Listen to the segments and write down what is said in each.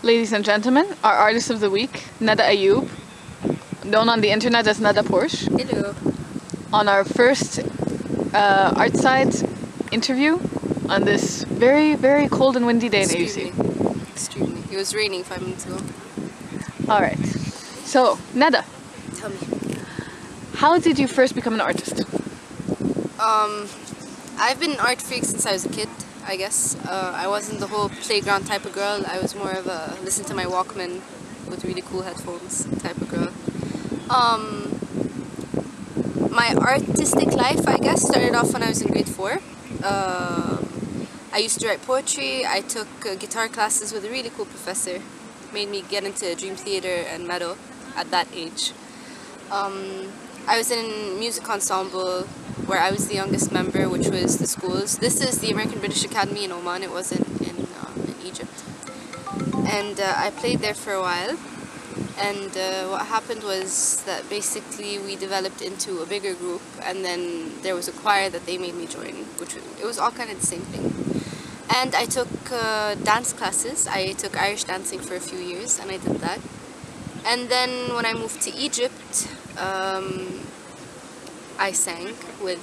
Ladies and gentlemen, our artist of the week, Nada Ayoub, known on the internet as Nada Porsche, Hello. on our first Artside interview on this very, very cold and windy day in Extremely. AUC. Extremely. It was raining 5 minutes ago. Alright, so Nada, Tell me. how did you first become an artist? I've been an art freak since I was a kid, I guess. I wasn't the whole playground type of girl. I was more of a listen to my Walkman with really cool headphones type of girl. My artistic life, I guess, started off when I was in grade 4. I used to write poetry. I took guitar classes with a really cool professor. Made me get into Dream Theater and metal at that age. I was in music ensemble where I was the youngest member, which was the school's. This is the American British Academy in Oman. It wasn't in Egypt. And I played there for a while. And what happened was that basically we developed into a bigger group, and then there was a choir that they made me join, it was all kind of the same thing. And I took dance classes. I took Irish dancing for a few years, and I did that. And then when I moved to Egypt, I sang with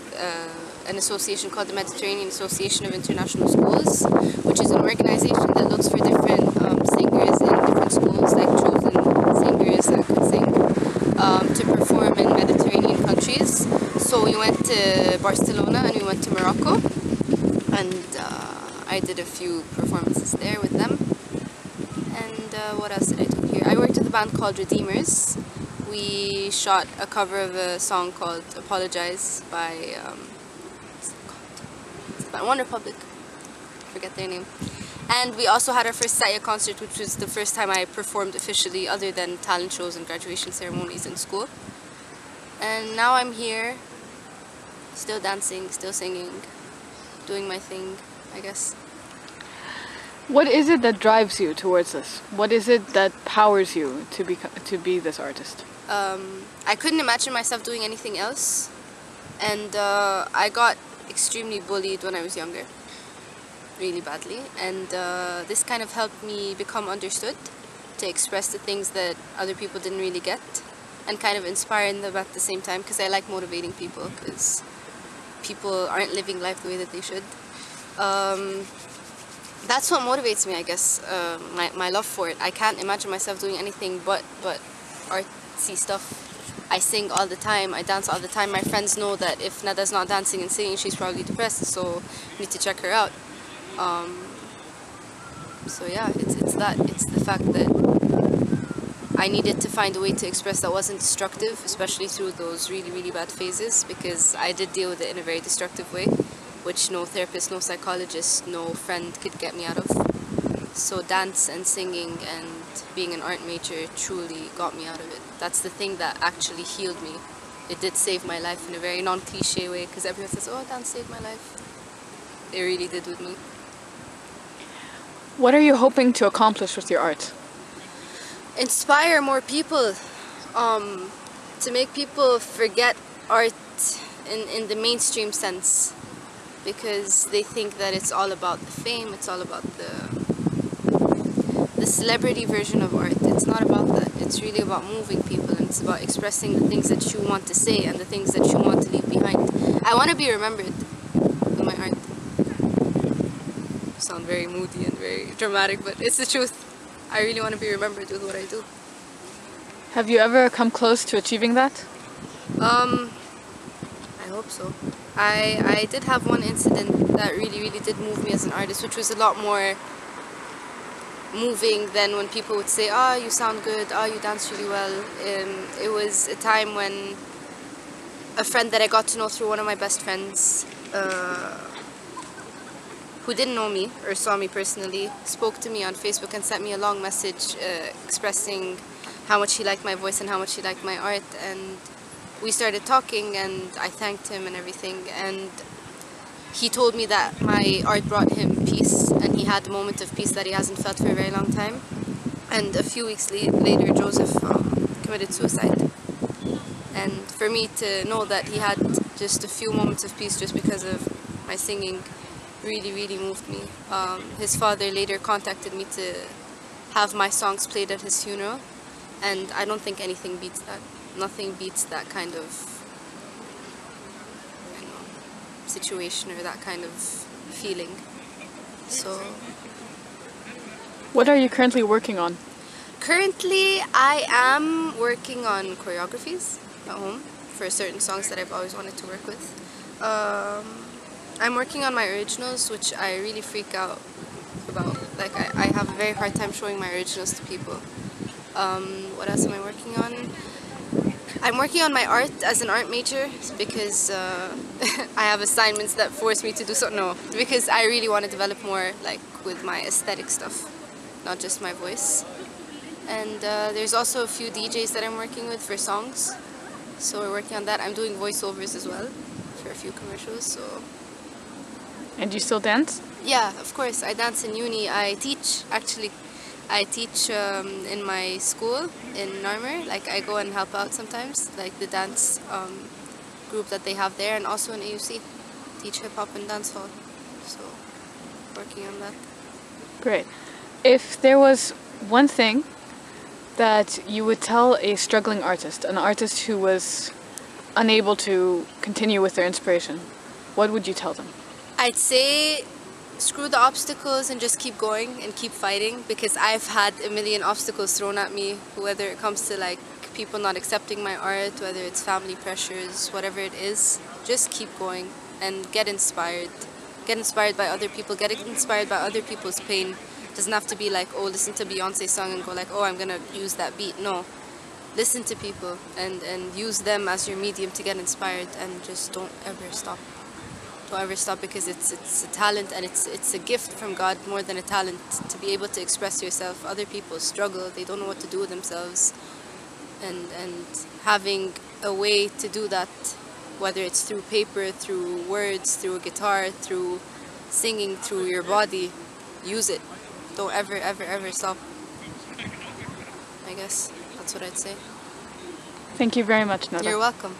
an association called the Mediterranean Association of International Schools, which is an organization that looks for different singers in different schools, like chosen singers that could sing, to perform in Mediterranean countries. So we went to Barcelona and we went to Morocco, and I did a few performances there with them. And what else did I do here? I worked with a band called Redeemers. We shot a cover of a song called Apologize by One Republic, forget their name. And we also had our first Saya concert, which was the first time I performed officially other than talent shows and graduation ceremonies in school. And now I'm here, still dancing, still singing, doing my thing, I guess. What is it that drives you towards this? What is it that powers you to be this artist? I couldn't imagine myself doing anything else, and I got extremely bullied when I was younger, really badly, and this kind of helped me become understood, to express the things that other people didn't really get, and kind of inspiring them at the same time, because I like motivating people, because people aren't living life the way that they should. That's what motivates me, I guess, my love for it. I can't imagine myself doing anything but artsy stuff. I sing all the time, I dance all the time. My friends know that if Nada's not dancing and singing, she's probably depressed, so you need to check her out. So yeah, it's the fact that I needed to find a way to express that wasn't destructive, especially through those really, really bad phases, because I did deal with it in a very destructive way, which no therapist, no psychologist, no friend could get me out of. So dance and singing and being an art major truly got me out of it. That's the thing that actually healed me. It did save my life in a very non-cliche way, because everyone says, oh, dance saved my life. It really did with me. What are you hoping to accomplish with your art? Inspire more people, to make people forget art in the mainstream sense, because they think that it's all about the fame, it's all about the celebrity version of art. It's not about that. It's really about moving people, and it's about expressing the things that you want to say and the things that you want to leave behind. I want to be remembered with my art. Sound very moody and very dramatic, but it's the truth. I really want to be remembered with what I do. Have you ever come close to achieving that? I hope so. I did have one incident that really, really did move me as an artist, which was a lot more moving than when people would say, oh, you sound good, oh, you dance really well. It was a time when a friend that I got to know through one of my best friends, who didn't know me or saw me personally, spoke to me on Facebook and sent me a long message expressing how much he liked my voice and how much he liked my art. And we started talking, and I thanked him and everything, and he told me that my art brought him peace, and he had a moment of peace that he hasn't felt for a very long time. And a few weeks later, Joseph committed suicide. And for me to know that he had just a few moments of peace just because of my singing really, really moved me. His father later contacted me to have my songs played at his funeral, and I don't think anything beats that. Nothing beats that kind of, you know, situation or that kind of feeling. So What are you currently working on? currently I am working on choreographies at home for certain songs that I've always wanted to work with. I'm working on my originals, which I really freak out about. Like I have a very hard time showing my originals to people. What else am I working on? I'm working on my art as an art major because I have assignments that force me to do so. No, because I really want to develop more like with my aesthetic stuff, not just my voice. And there's also a few DJs that I'm working with for songs, so we're working on that. I'm doing voiceovers as well for a few commercials. So And you still dance? yeah, of course, I dance in uni. I teach actually. I teach in my school in Narmer. Like I go and help out sometimes, like the dance group that they have there, and also in AUC, teach hip hop and dance hall. So working on that. Great. If there was one thing that you would tell a struggling artist, an artist who was unable to continue with their inspiration, what would you tell them? I'd say screw the obstacles and just keep going and keep fighting, because I've had a million obstacles thrown at me, whether it comes to like people not accepting my art, whether it's family pressures, whatever it is. Just keep going and get inspired. Get inspired by other people, get inspired by other people's pain. It doesn't have to be like, oh, listen to Beyonce's song and go like, oh, I'm gonna use that beat. No, listen to people and use them as your medium to get inspired, and just don't ever stop. Don't ever stop, because it's a talent, and it's a gift from God more than a talent to be able to express yourself. Other people struggle, they don't know what to do with themselves, and having a way to do that, whether it's through paper, through words, through a guitar, through singing, through your body, use it. Don't ever, ever, ever stop. I guess that's what I'd say. Thank you very much, Nada. You're welcome.